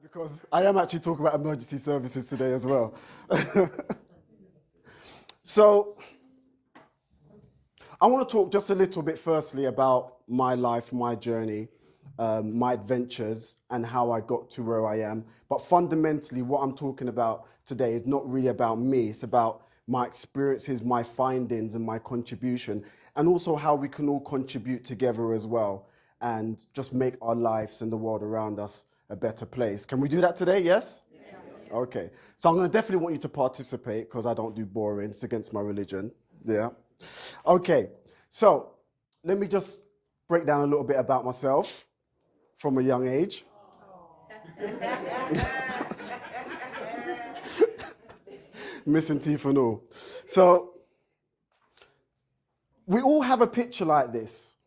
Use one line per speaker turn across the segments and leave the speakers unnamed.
Because I am actually talking about emergency services today as well. So I want to talk just a little bit firstly about my life, my journey, my adventures, and how I got to where I am. But fundamentally, what I'm talking about today is not really about me. It's about my experiences, my findings, and my contribution, and also how we can all contribute together as well and just make our lives and the world around us a better place. Can we do that today? Yes? Yeah. Okay. So I'm going to definitely want you to participate because I don't do boring. It's against my religion. Yeah. Okay. So let me just break down a little bit about myself from a young age. Missing teeth and all. So we all have a picture like this,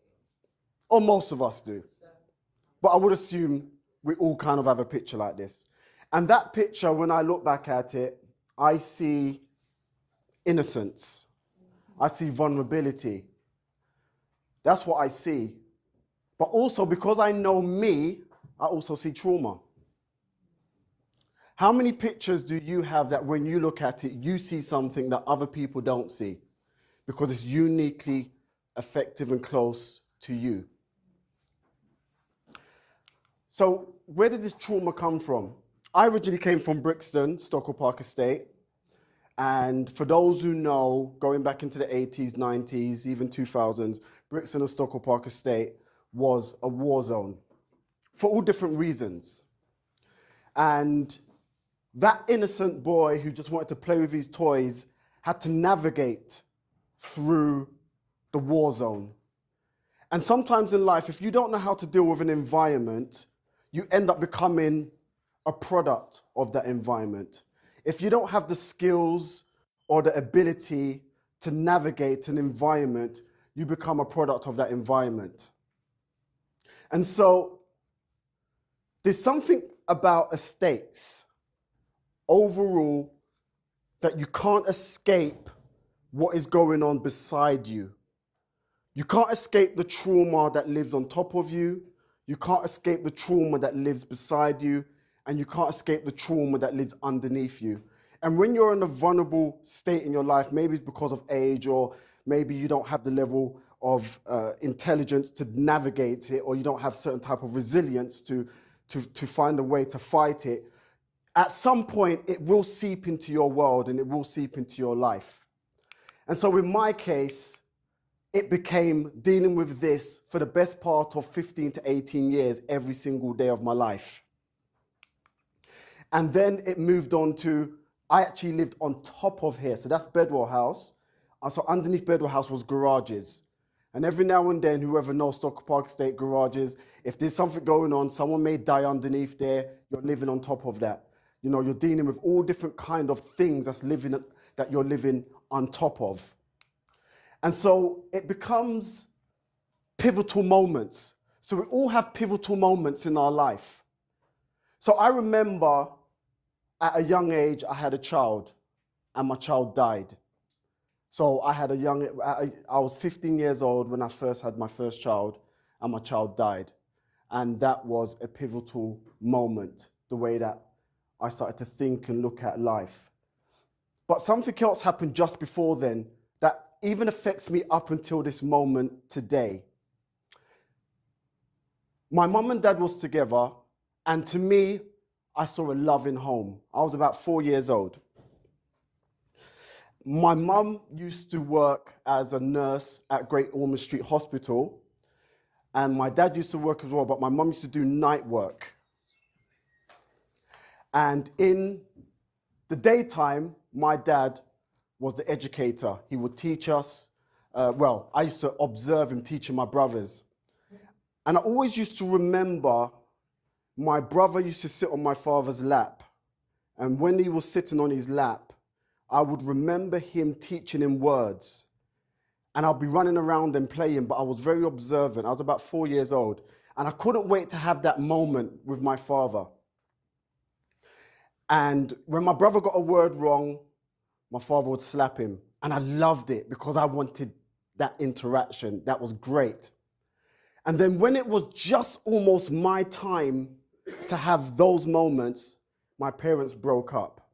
or most of us do. But I would assume we all kind of have a picture like this. And that picture, when I look back at it, I see innocence. I see vulnerability. That's what I see. But also, because I know me, I also see trauma. How many pictures do you have that when you look at it, you see something that other people don't see? Because it's uniquely effective and close to you. So where did this trauma come from? I originally came from Brixton, Stockwell Park Estate. And for those who know, going back into the 80s, 90s, even 2000s, Brixton and Stockwell Park Estate was a war zone for all different reasons. And that innocent boy who just wanted to play with his toys had to navigate through the war zone. And sometimes in life, if you don't know how to deal with an environment, you end up becoming a product of that environment. If you don't have the skills or the ability to navigate an environment, you become a product of that environment. And so there's something about estates overall that you can't escape what is going on beside you. You can't escape the trauma that lives on top of you. You can't escape the trauma that lives beside you, and you can't escape the trauma that lives underneath you. And when you're in a vulnerable state in your life, maybe it's because of age, or maybe you don't have the level of intelligence to navigate it, or you don't have certain type of resilience to find a way to fight it, at some point it will seep into your world and it will seep into your life. And so in my case, it became dealing with this for the best part of 15 to 18 years, every single day of my life. And then it moved on to, I actually lived on top of here. So that's Bedwell House. So underneath Bedwell House was garages. And every now and then, whoever knows Stockwell Park Estate garages, if there's something going on, someone may die underneath there, you're living on top of that. You know, you're dealing with all different kind of things that you're living on top of. And so it becomes pivotal moments. So we all have pivotal moments in our life. So I remember at a young age, I had a child and my child died. So I was 15 years old when I first had my first child and my child died. And that was a pivotal moment, the way that I started to think and look at life. But something else happened just before then that even affects me up until this moment today. My mum and dad was together, and to me, I saw a loving home. I was about 4 years old. My mum used to work as a nurse at Great Ormond Street Hospital, and my dad used to work as well, but my mum used to do night work. And in the daytime, my dad was the educator. He would teach us. I used to observe him teaching my brothers. And I always used to remember my brother used to sit on my father's lap. And when he was sitting on his lap, I would remember him teaching him words. And I'll be running around and playing, but I was very observant. I was about 4 years old. And I couldn't wait to have that moment with my father. And when my brother got a word wrong, my father would slap him. And I loved it because I wanted that interaction. That was great. And then when it was just almost my time to have those moments, my parents broke up.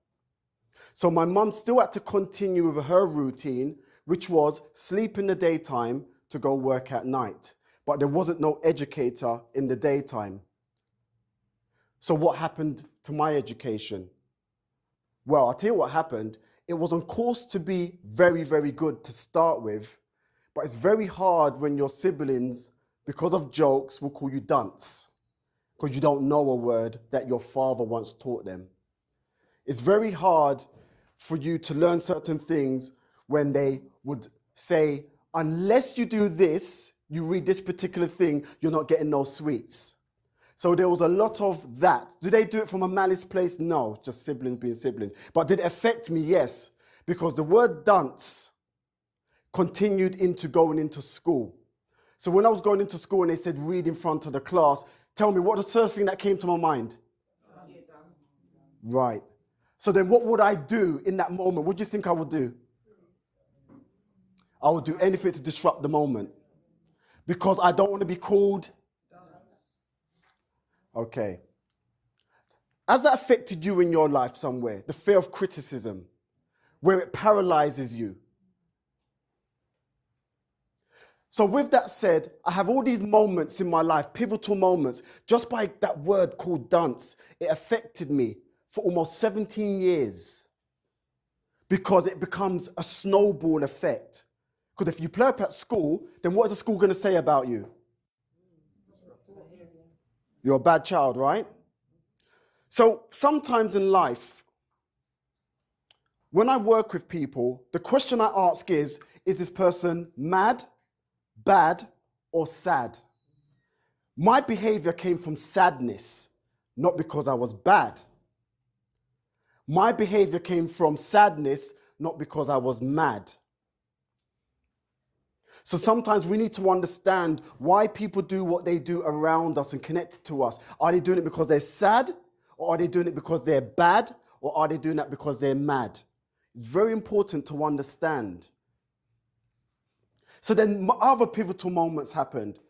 So my mum still had to continue with her routine, which was sleep in the daytime to go work at night. But there wasn't no educator in the daytime. So what happened to my education? Well, I'll tell you what happened. It was on course to be very, very good to start with, but it's very hard when your siblings, because of jokes, will call you dunce, because you don't know a word that your father once taught them. It's very hard for you to learn certain things when they would say, unless you do this, you read this particular thing, you're not getting no sweets. So there was a lot of that. Do they do it from a malice place? No, just siblings being siblings. But did it affect me? Yes, because the word dunce continued into going into school. So when I was going into school and they said read in front of the class, tell me, what was the first thing that came to my mind? Right. So then what would I do in that moment? What do you think I would do? I would do anything to disrupt the moment because I don't want to be called. Okay. Has that affected you in your life somewhere? The fear of criticism, where it paralyzes you. So with that said, I have all these moments in my life, pivotal moments, just by that word called dunce. It affected me for almost 17 years because it becomes a snowball effect. Because if you play up at school, then what is the school going to say about you? You're a bad child, right? So sometimes in life, when I work with people, the question I ask is this person mad, bad, or sad? My behavior came from sadness, not because I was bad. My behavior came from sadness, not because I was mad. So sometimes we need to understand why people do what they do around us and connected to us. Are they doing it because they're sad? Or are they doing it because they're bad? Or are they doing that because they're mad? It's very important to understand. So then other pivotal moments happened.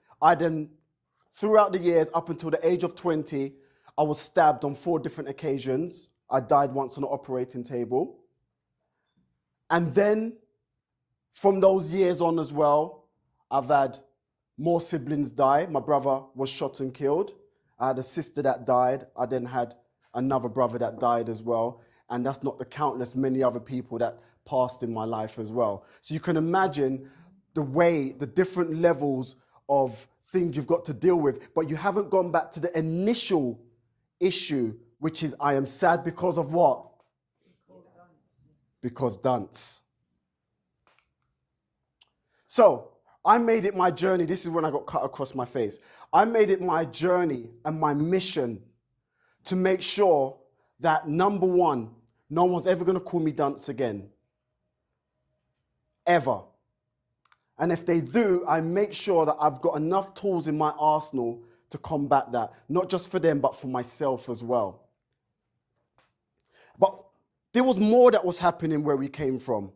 Throughout the years, up until the age of 20, I was stabbed on 4 different occasions. I died once on an operating table. And then from those years on as well, I've had more siblings die. My brother was shot and killed. I had a sister that died. I then had another brother that died as well. And that's not the countless many other people that passed in my life as well. So you can imagine the different levels of things you've got to deal with, but you haven't gone back to the initial issue, which is I am sad because of what? Because dunce. So I made it my journey. This is when I got cut across my face. I made it my journey and my mission to make sure that, number one, no one's ever going to call me dunce again. Ever. And if they do, I make sure that I've got enough tools in my arsenal to combat that, not just for them, but for myself as well. But there was more that was happening where we came from.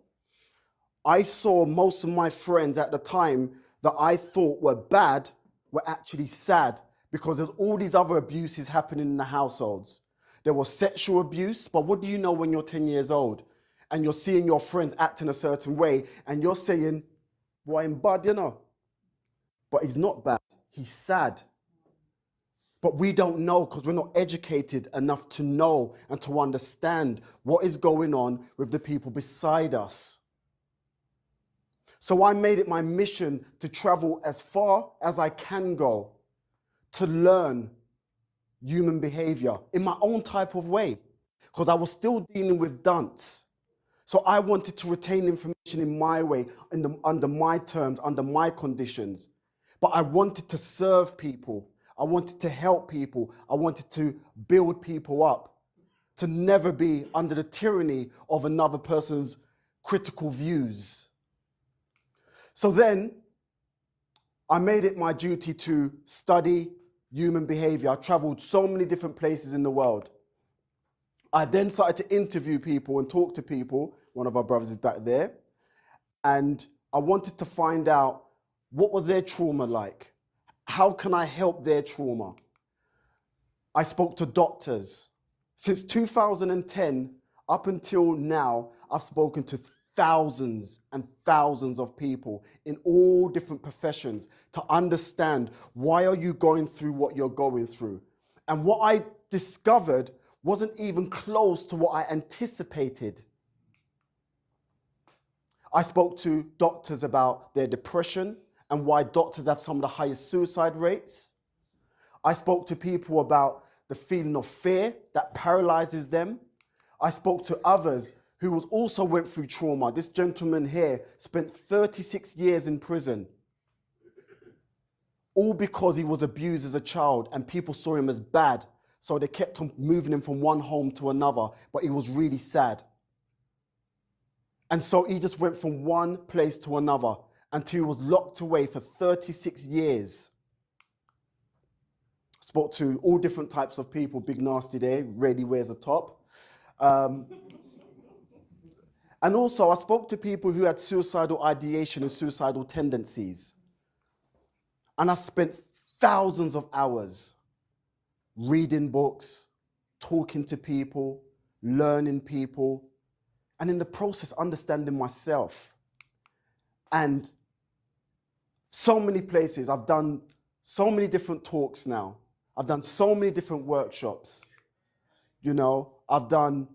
I saw most of my friends at the time that I thought were bad were actually sad because there's all these other abuses happening in the households. There was sexual abuse, but what do you know when you're 10 years old and you're seeing your friends act in a certain way and you're saying, boy, I'm bad, you know. But he's not bad, he's sad. But we don't know because we're not educated enough to know and to understand what is going on with the people beside us. So I made it my mission to travel as far as I can go to learn human behavior in my own type of way, because I was still dealing with dunce. So I wanted to retain information in my way, under my terms, under my conditions. But I wanted to serve people. I wanted to help people. I wanted to build people up, to never be under the tyranny of another person's critical views. So then I made it my duty to study human behavior. I traveled so many different places in the world. I then started to interview people and talk to people. One of our brothers is back there. And I wanted to find out, what was their trauma like? How can I help their trauma? I spoke to doctors. Since 2010 up until now, I've spoken to thousands and thousands of people in all different professions to understand, why are you going through what you're going through? And what I discovered wasn't even close to what I anticipated. I spoke to doctors about their depression and why doctors have some of the highest suicide rates. I spoke to people about the feeling of fear that paralyzes them. I spoke to others who also went through trauma. This gentleman here spent 36 years in prison, all because he was abused as a child and people saw him as bad. So they kept on moving him from one home to another, but he was really sad. And so he just went from one place to another until he was locked away for 36 years. Spoke to all different types of people. Big Nasty there, really wears a top. And also I spoke to people who had suicidal ideation and suicidal tendencies. And I spent thousands of hours reading books, talking to people, learning people, and in the process understanding myself. And so many places, I've done so many different talks now. I've done so many different workshops. You know, I've done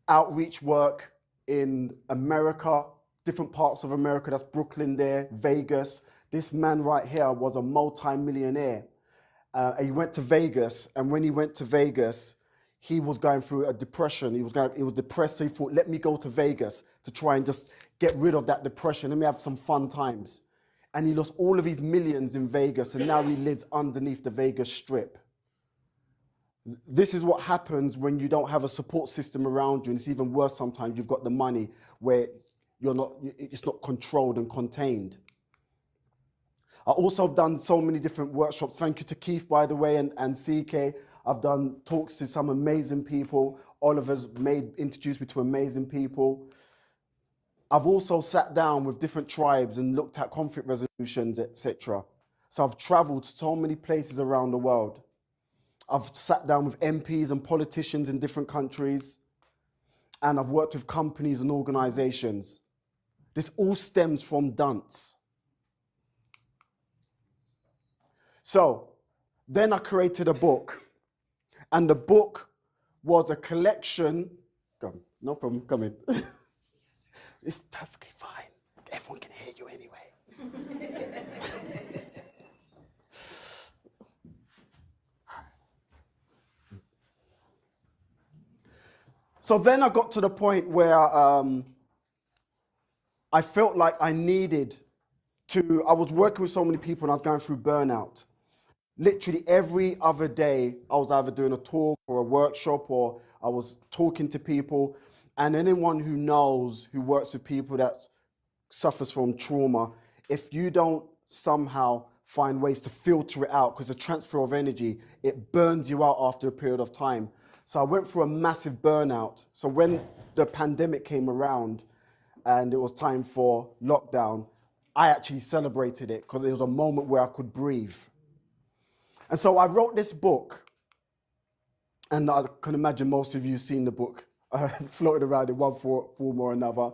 outreach work in America, different parts of America. That's Brooklyn there, Vegas. This man right here was a multi-millionaire. He went to Vegas, and when he went to Vegas, he was going through a depression. He was depressed, so he thought, let me go to Vegas to try and just get rid of that depression. Let me have some fun times. And he lost all of his millions in Vegas, and now he lives underneath the Vegas Strip. This is what happens when you don't have a support system around you, and it's even worse sometimes. You've got the money where it's not controlled and contained. I also have done so many different workshops. Thank you to Keith, by the way, and CK. I've done talks to some amazing people. Oliver's introduced me to amazing people. I've also sat down with different tribes and looked at conflict resolutions, etc. So I've traveled to so many places around the world. I've sat down with MPs and politicians in different countries, and I've worked with companies and organizations. This all stems from dunce. So then I created a book, and the book was a collection. Come, no problem, come in. It's perfectly fine. Everyone can hear you anyway. So then I got to the point where I felt like I needed to, I was working with so many people and I was going through burnout. Literally every other day, I was either doing a talk or a workshop, or I was talking to people. And anyone who knows, who works with people that suffers from trauma, if you don't somehow find ways to filter it out, because the transfer of energy, it burns you out after a period of time. So I went through a massive burnout. So when the pandemic came around and it was time for lockdown, I actually celebrated it because it was a moment where I could breathe. And so I wrote this book, and I can imagine most of you seen the book floated around in one form or another.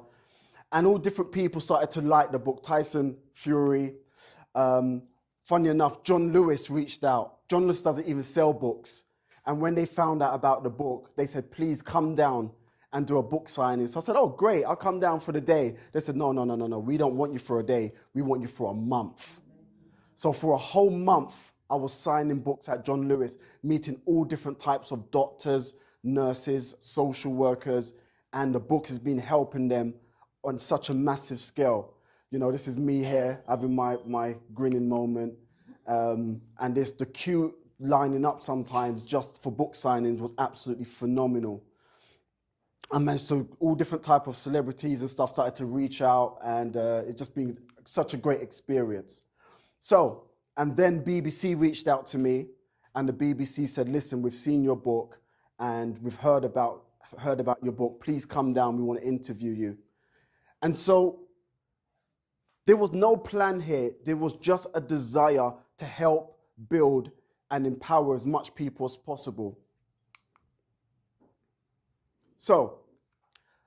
And all different people started to like the book. Tyson Fury. Funny enough, John Lewis reached out. John Lewis doesn't even sell books. And when they found out about the book, they said, please come down and do a book signing. So I said, oh, great, I'll come down for the day. They said, no, we don't want you for a day. We want you for a month. So for a whole month, I was signing books at John Lewis, meeting all different types of doctors, nurses, social workers, and the book has been helping them on such a massive scale. You know, this is me here having my grinning moment. And the queue lining up sometimes just for book signings was absolutely phenomenal. I managed to, all different type of celebrities and stuff started to reach out, and it's just been such a great experience. So, and then BBC reached out to me, and the BBC said, listen, we've seen your book and we've heard about your book. Please come down, we want to interview you. And so there was no plan here. There was just a desire to help build and empower as much people as possible. So,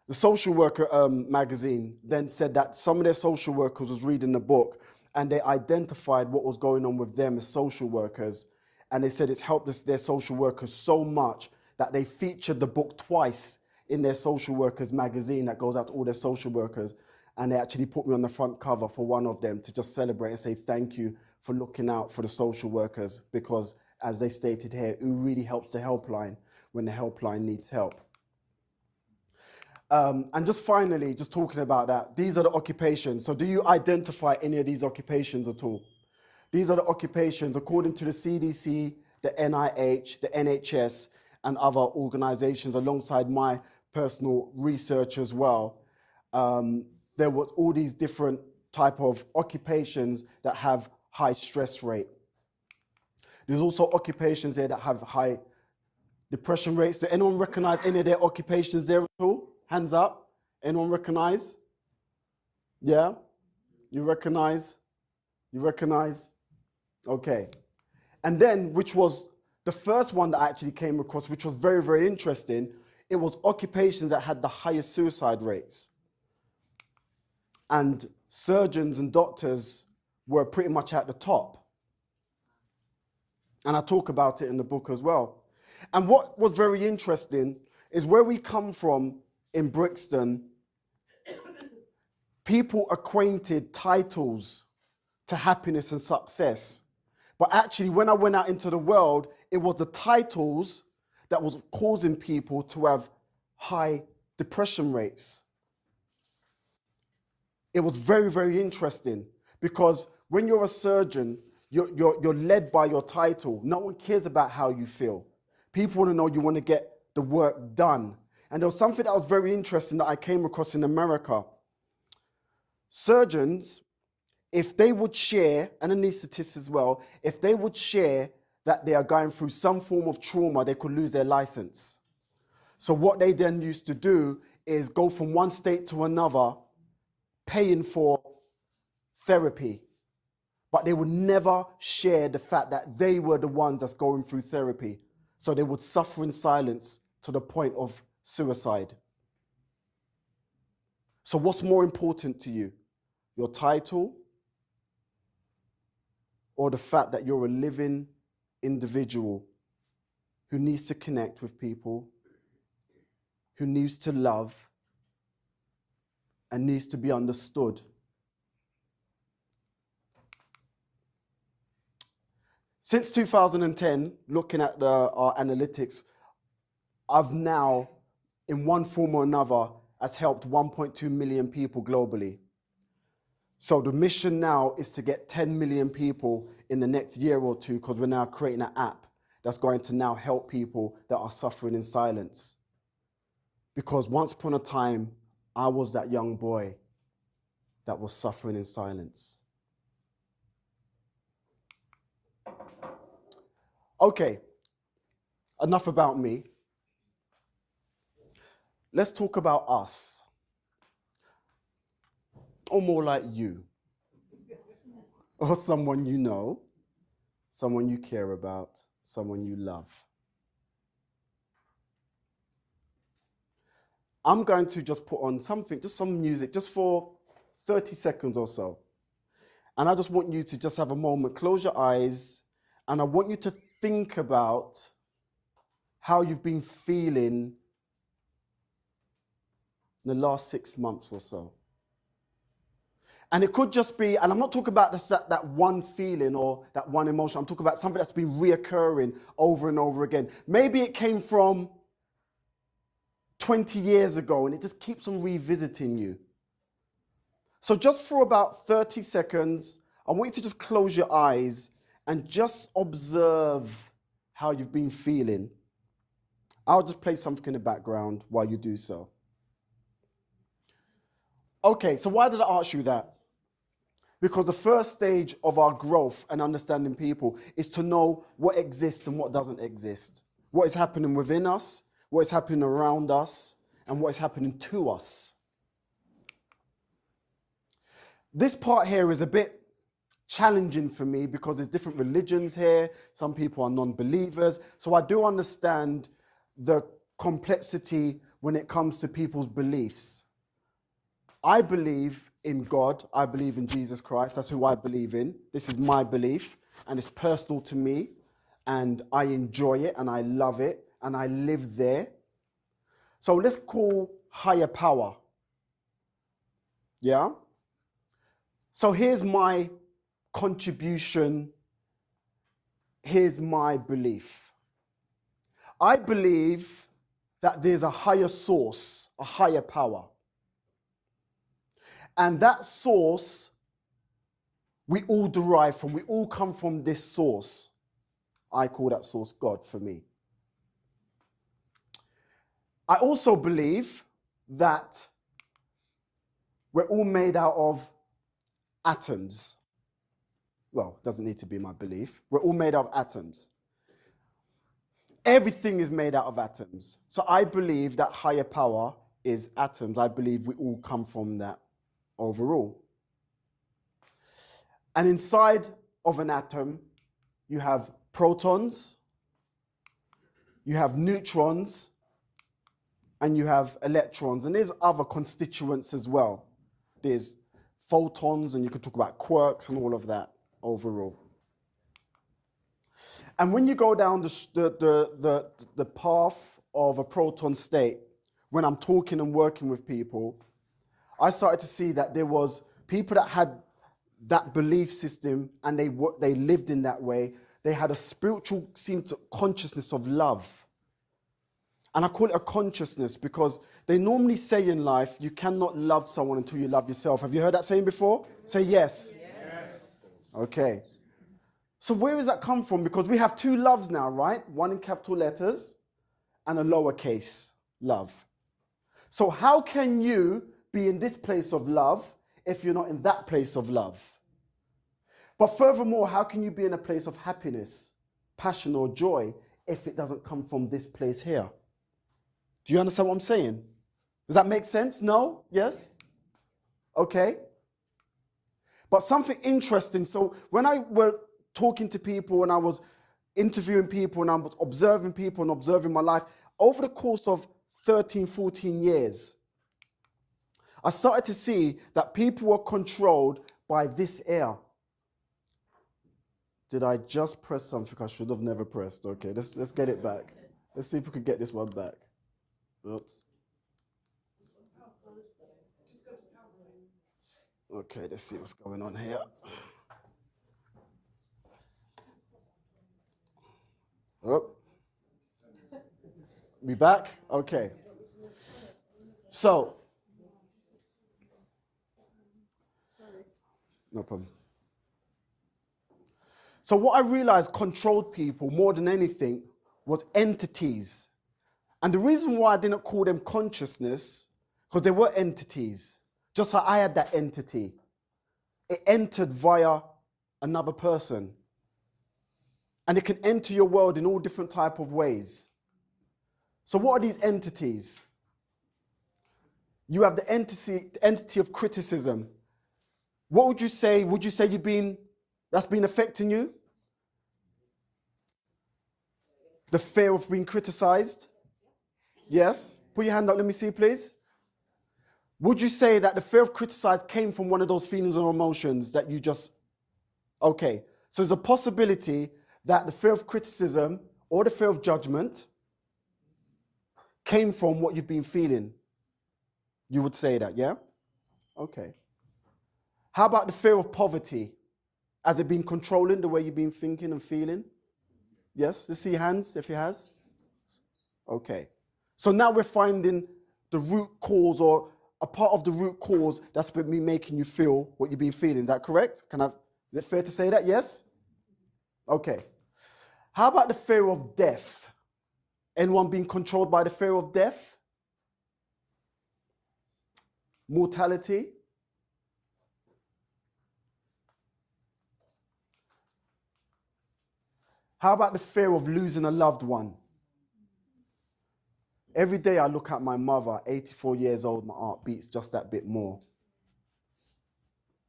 the social worker magazine then said that some of their social workers was reading the book and they identified what was going on with them as social workers. And they said it's helped their social workers so much that they featured the book twice in their social workers magazine that goes out to all their social workers. And they actually put me on the front cover for one of them to just celebrate and say thank you for looking out for the social workers, because as they stated here, who really helps the helpline when the helpline needs help. And just finally, just talking about that, these are the occupations. So do you identify any of these occupations at all? These are the occupations according to the CDC, the NIH, the NHS, and other organizations alongside my personal research as well. There were all these different type of occupations that have high stress rate. There's also occupations there that have high depression rates. Does anyone recognize any of their occupations there at all? Hands up. Anyone recognize? Yeah? You recognize? You recognize? Okay. And then, which was the first one that I actually came across, which was very, very interesting, it was occupations that had the highest suicide rates. And surgeons and doctors were pretty much at the top. And I talk about it in the book as well. And what was very interesting is where we come from in Brixton, people acquainted titles to happiness and success. But actually, when I went out into the world, it was the titles that was causing people to have high depression rates. It was very, very interesting, because when you're a surgeon, you're led by your title. No one cares about how you feel. People want to know you want to get the work done. And there was something that was very interesting that I came across in America. Surgeons, if they would share, and anesthetists as well, if they would share that they are going through some form of trauma, they could lose their license. So what they then used to do is go from one state to another, paying for therapy. But they would never share the fact that they were the ones that's going through therapy. So they would suffer in silence to the point of suicide. So what's more important to you? Your title, or the fact that you're a living individual who needs to connect with people, who needs to love, and needs to be understood? Since 2010, looking at our analytics, I've now, in one form or another, has helped 1.2 million people globally. So the mission now is to get 10 million people in the next year or two, because we're now creating an app that's going to now help people that are suffering in silence. Because once upon a time, I was that young boy that was suffering in silence. Okay, enough about me. Let's talk about us. Or more like you. Or someone you know, someone you care about, someone you love. I'm going to just put on something, just some music, just for 30 seconds or so. And I just want you to just have a moment, close your eyes, and I want you to think about how you've been feeling in the last 6 months or so. And it could just be, and I'm not talking about that one feeling or that one emotion, I'm talking about something that's been reoccurring over and over again. Maybe it came from 20 years ago and it just keeps on revisiting you. So just for about 30 seconds, I want you to just close your eyes and just observe how you've been feeling. I'll just play something in the background while you do so. Okay, so why did I ask you that? Because the first stage of our growth and understanding people is to know what exists and what doesn't exist. What is happening within us, what is happening around us, and what is happening to us. This part here is a bit challenging for me because there's different religions here. Some people are non-believers. So I do understand the complexity when it comes to people's beliefs. I believe in God. I believe in Jesus Christ. That's who I believe in. This is my belief, and it's personal to me, and I enjoy it, and I love it, and I live there. So let's call higher power. Yeah? So here's my contribution. Here's my belief. I believe that there's a higher source, a higher power. And that source, we all derive from, we all come from this source. I call that source God for me. I also believe that we're all made out of atoms. Well, it doesn't need to be my belief. We're all made out of atoms. Everything is made out of atoms. So I believe that higher power is atoms. I believe we all come from that overall. And inside of an atom, you have protons, you have neutrons, and you have electrons. And there's other constituents as well. There's photons, and you could talk about quarks and all of that overall. And when you go down the path of a proton state, when I'm talking and working with people, I started to see that there was people that had that belief system and they lived in that way. They had a spiritual consciousness of love. And I call it a consciousness because they normally say in life, you cannot love someone until you love yourself. Have you heard that saying before? Say yes. Yes. Okay. So where does that come from? Because we have two loves now, right? One in capital letters and a lowercase love. So how can you be in this place of love if you're not in that place of love? But furthermore, how can you be in a place of happiness, passion, or joy if it doesn't come from this place here? Do you understand what I'm saying? Does that make sense? No? Yes? Okay. But something interesting. So when I was talking to people and I was interviewing people and I was observing people and observing my life, over the course of 13, 14 years, I started to see that people were controlled by this air. Did I just press something I should have never pressed? Okay, let's get it back. Let's see if we can get this one back. Oops. Okay, let's see what's going on here. Oh. We back? Okay. So, no problem. So what I realized controlled people more than anything was entities. And the reason why I didn't call them consciousness, because they were entities. Just like I had that entity. It entered via another person. And it can enter your world in all different type of ways. So what are these entities? You have the entity of criticism. What would you say? Would you say that's been affecting you? The fear of being criticized? Yes? Put your hand up, let me see, please. Would you say that the fear of criticized came from one of those feelings or emotions that you just... Okay. So there's a possibility that the fear of criticism or the fear of judgment came from what you've been feeling. You would say that, yeah? Okay. How about the fear of poverty? Has it been controlling the way you've been thinking and feeling? Yes? Let's see your hands if it has. Okay. So now we're finding the root cause or a part of the root cause that's been making you feel what you've been feeling. Is that correct? Is it fair to say that? Yes? Okay. How about the fear of death? Anyone being controlled by the fear of death? Mortality? How about the fear of losing a loved one? Every day I look at my mother, 84 years old, my heart beats just that bit more.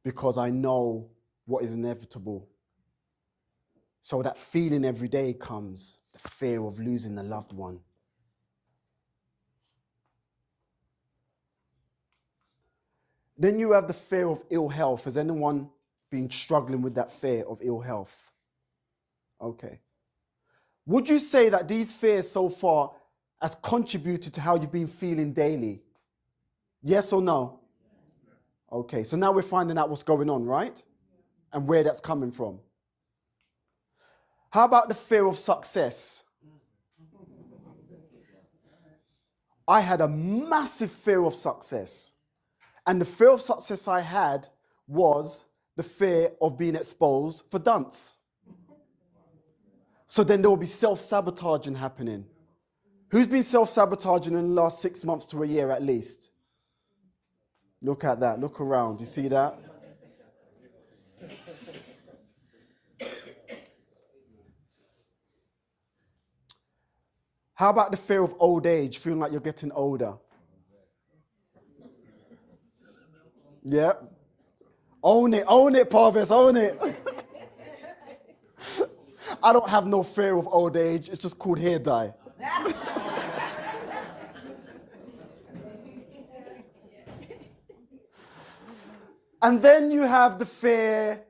Because I know what is inevitable. So that feeling every day comes, the fear of losing a loved one. Then you have the fear of ill health. Has anyone been struggling with that fear of ill health? Okay. Would you say that these fears so far has contributed to how you've been feeling daily? Yes or no? Okay, so now we're finding out what's going on, right? And where that's coming from. How about the fear of success? I had a massive fear of success. And the fear of success I had was the fear of being exposed for dunce. So then there will be self-sabotaging happening. Who's been self-sabotaging in the last 6 months to a year at least? Look at that, look around, you see that? How about the fear of old age, feeling like you're getting older? Yeah. Own it, Parvis, own it. I don't have no fear of old age, it's just called hair dye. And then you have the fear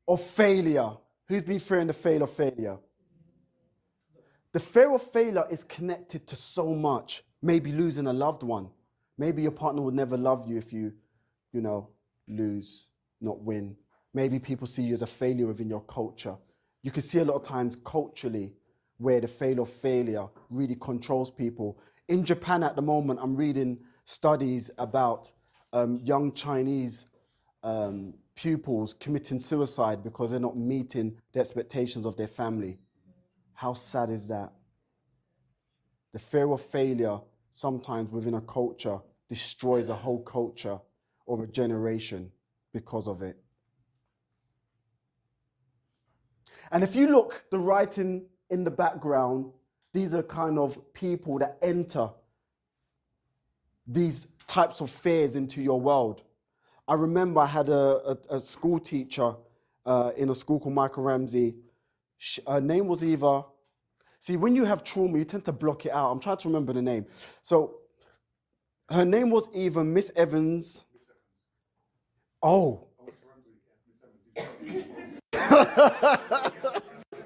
of failure. Who's been fearing the fear of failure? The fear of failure is connected to so much. Maybe losing a loved one. Maybe your partner would never love you if you lose, not win. Maybe people see you as a failure within your culture. You can see a lot of times culturally where the fear of failure really controls people. In Japan at the moment, I'm reading studies about young Chinese pupils committing suicide because they're not meeting the expectations of their family. How sad is that? The fear of failure sometimes within a culture destroys a whole culture or a generation because of it. And if you look, the writing in the background, these are kind of people that enter these types of fears into your world. I remember I had a school teacher in a school called Michael Ramsey. Her name was either, see, when you have trauma, you tend to block it out. I'm trying to remember the name. So her name was either Miss Evans. Oh.